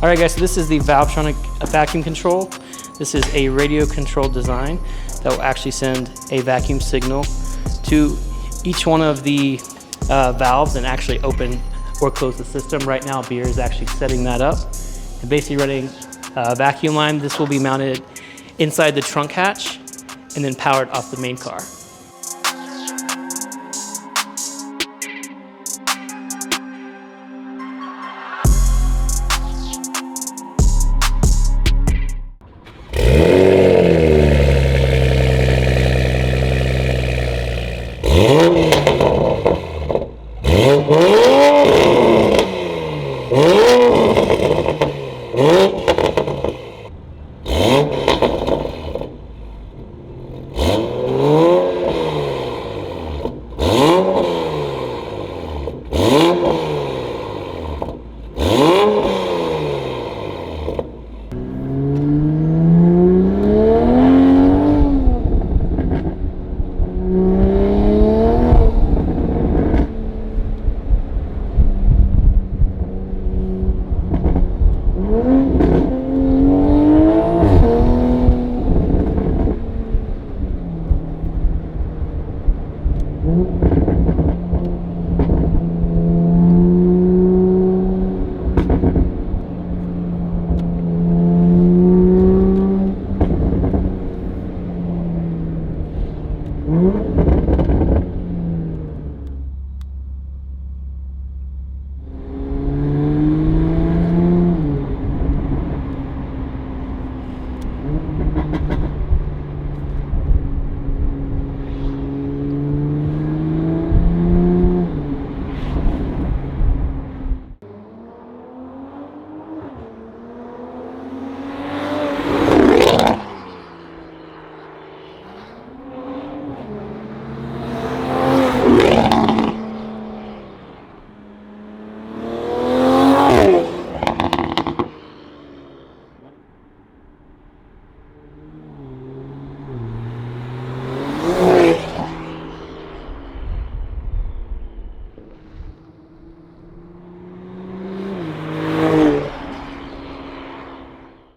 All right guys, so this is the Valvetronic vacuum control. This is a radio controlled design that will actually send a vacuum signal to each one of the valves and actually open or close the system. Right now, Beer is actually setting that up and basically running a vacuum line. This will be mounted inside the trunk hatch and then powered off the main car.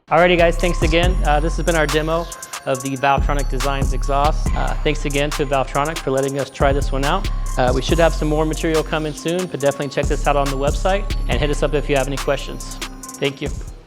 Alrighty guys, thanks again. This has been our demo of the Valvetronic Designs exhaust. Thanks again to Valvetronic for letting us try this one out. We should have some more material coming soon, but definitely check this out on the website and hit us up if you have any questions. Thank you.